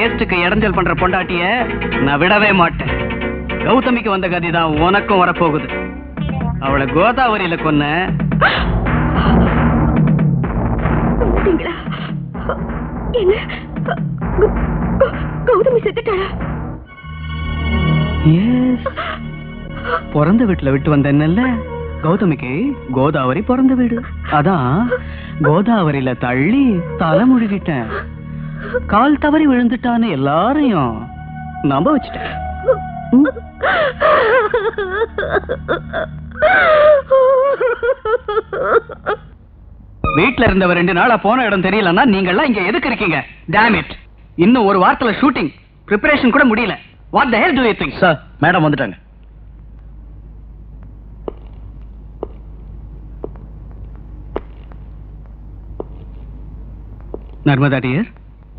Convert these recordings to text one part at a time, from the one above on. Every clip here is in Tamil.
டேஸ்டுக்கு இடைஞ்சல் பண்ற பொண்டாட்டிய நான் விடவே மாட்டேன். கௌதமிக்கு வந்த கதிதான் உனக்கும் வரப்போகுது. அவளை கோதாவரியில கொன்ன. கௌதமி செத்துட்டாளா? பிறந்த வீட்டுல விட்டு வந்தேன்ல. கௌதமிக்கு கோதாவரி பிறந்த வீடு. அதான் கோதாவரியில தள்ளி தலை முழுகிட்டேன். கால் தவறி விழுந்துட்டான்னு எல்லாரையும் நம்ப வச்சுட்டேன். வீட்டுல இருந்தவ 2 நாளா போன இடம் தெரியலன்னா நீங்கெல்லாம் இங்க எதுக்கு இருக்கீங்க? Damn it. இன்னும் ஒரு வாரத்துல ஷூட்டிங். பிரிப்பரேஷன் கூட முடியல. What the hell do you think? Sir, madam வந்துட்டாங்க. நர்மதா டியர்,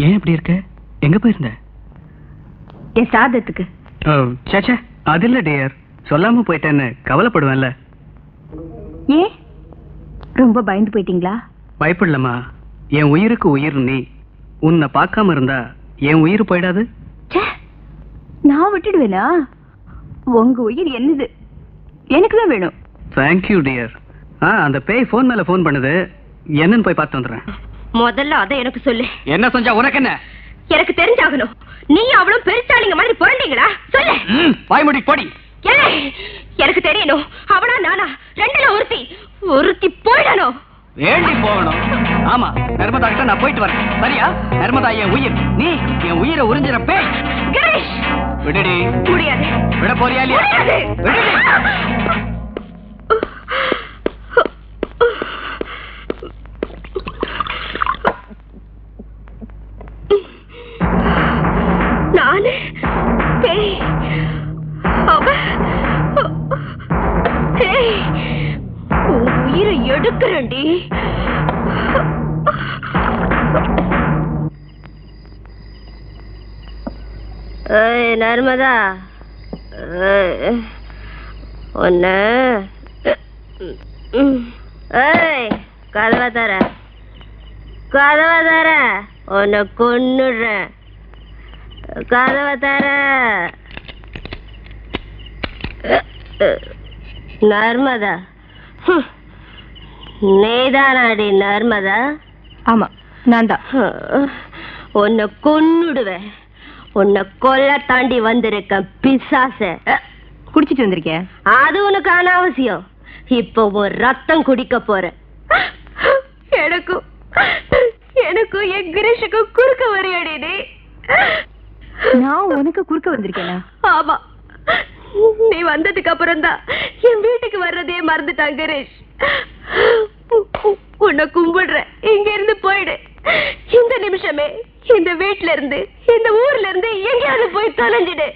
ஏன் இப்படி இருக்க? எங்க போயிருந்த? என் சாதத்துக்கு. சேச்சே, அது இல்ல டியர். சொல்லாம போயிட்டேன்னு கவலைப்படுவேன்ல. ஏன் ரொம்ப பயந்து போயிட்டீங்களா? பயப்படலமா. என் உயிருக்கு உயிர் நீ. உன்னை பார்க்காம இருந்தா என் உயிர் போயிடாது. நான் விட்டுடுவேனா? உங்க உயிர் என்னது, எனக்கு தான் வேணும். Thank you dear. அந்த பேய் போன் மேல போன் பண்ணுது. என்னன்னு போய் பார்த்து வந்துடுறேன். முதல்ல அதை எனக்கு சொல்லு. என்ன செஞ்சா உனக்கு என்ன? எனக்கு தெரிஞ்சாகணும். நீ அவ்வளவு பெருச்சாளிங்க மாதிரி புரண்டீங்களா? சொல்லு. வாய்மொழி போடி. எனக்கு தெரியணும். அவனா நானா? 2ல ஒருத்தி போயிடணும். வேண்டி போகணும். ஆமா, நர்மதா கிட்ட நான் போயிட்டு வரேன். சரியா? நர்மதா என் உயிர், நீ என் உயிரை உறிஞ்சிற பேய். கணேஷ், விடுடி. முடியாது. விட போறியா இல்லையா? விடுடி. நானு பேய், அவ உயிரை எடுக்கிறண்டி. நர்மதா, ஒன்ன கதவை தர உன்னை கொன்னுடுறேன். கதவை தர. நர்மதா, நீதானாடி நர்மதா? ஆமா, நான் தான். உன்னை கொன்னுடுவேன். உன்னை கொல்ல தாண்டி வந்திருக்க பிசாச. குடிச்சிட்டு வந்திருக்கேன். அது உனக்கு அனாவசியம். இப்போ ஒரு ரத்தம் குடிக்க போற. எனக்கும் என் கிரீஷுக்கும் குறுக்க வரையடி நீ. நான் உனக்கு குறுக்க வந்திருக்கேனா? ஆமா, நீ வந்ததுக்கு அப்புறம் தான் என் வீட்டுக்கு வர்றதே மறந்துட்டான் கிரீஷ். உன்னை கும்பிடுறேன், இங்க இருந்து போயிடு. இந்த நிமிஷமே இந்த வீட்டுல இருந்து, இந்த ஊர்ல இருந்து எங்கேயாவது போய் தொலைஞ்சிடு.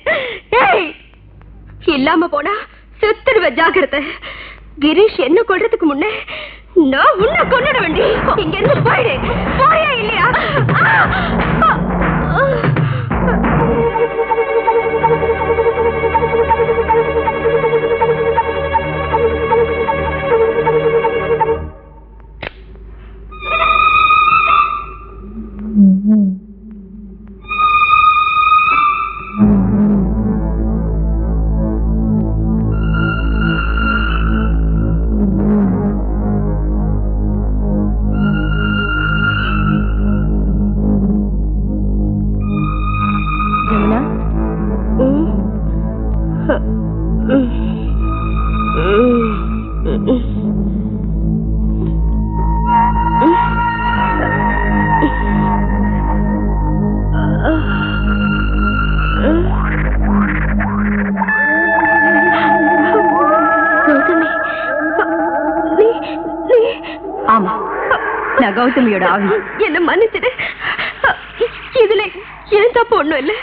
இல்லாம போனா செத்துடுவ, ஜாக்கிரதை. கிரீஷ் என்ன கொல்றதுக்கு முன்னே நான் உன்னை கொன்னுட வேண்டி. இங்க இருந்து போயிடு. போயா இல்லையா? ஆமா, நான் கௌதமியோட ஆவி. என்ன மன்னிச்சிடு. இதுல என் தப்பு ஒண்ணும் இல்ல.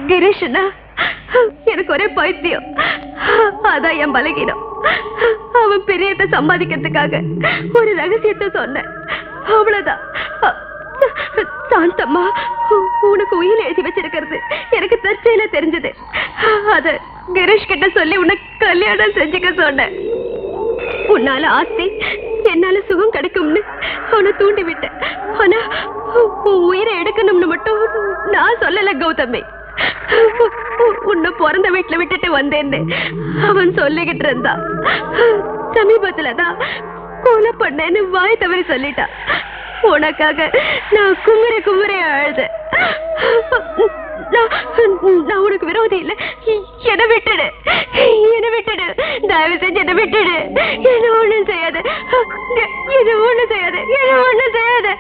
கிரீஷனா எனக்கு ஒரே பைத்தியம். அதான் என் பலகீனம். அவன் பெரியத்தை சம்பாதிக்கிறதுக்காக ஒரு ரகசியத்தை சொன்னேன், அவ்வளவுதான். சாந்தம்மா உனக்கு உயிர் எழுதி வச்சிருக்கிறது எனக்கு தற்செயலா தெரிஞ்சது. அத கிரீஷ் கிட்ட சொல்லி உனக்கு கல்யாணம் செஞ்சுக்க சொன்னேன். உன்னால ஆஸ்தி என்னால சுகம் கிடைக்கும்னு அவனை தூண்டி விட்டேன். ஆனா உன் உயிரை எடுக்கணும்னு மட்டும் நான் சொல்லல கௌதமி. உன்னை பிறந்த வீட்டுல விட்டுட்டு வந்தேன்னு அவன் சொல்லிக்கிட்டு இருந்தான். சமீபத்துலதான் கொலை பண்ணேன்னு வாய் தவறி சொல்லிட்டான். உனக்காக நான் குமுறை அழுத. நான் உனக்கு விரோதி இல்ல. என்ன விட்டுடு, தயவு செஞ்சு என்ன விட்டுடு. என்ன ஒண்ணும் செய்யாது, என்ன ஒண்ணும் செய்யாது.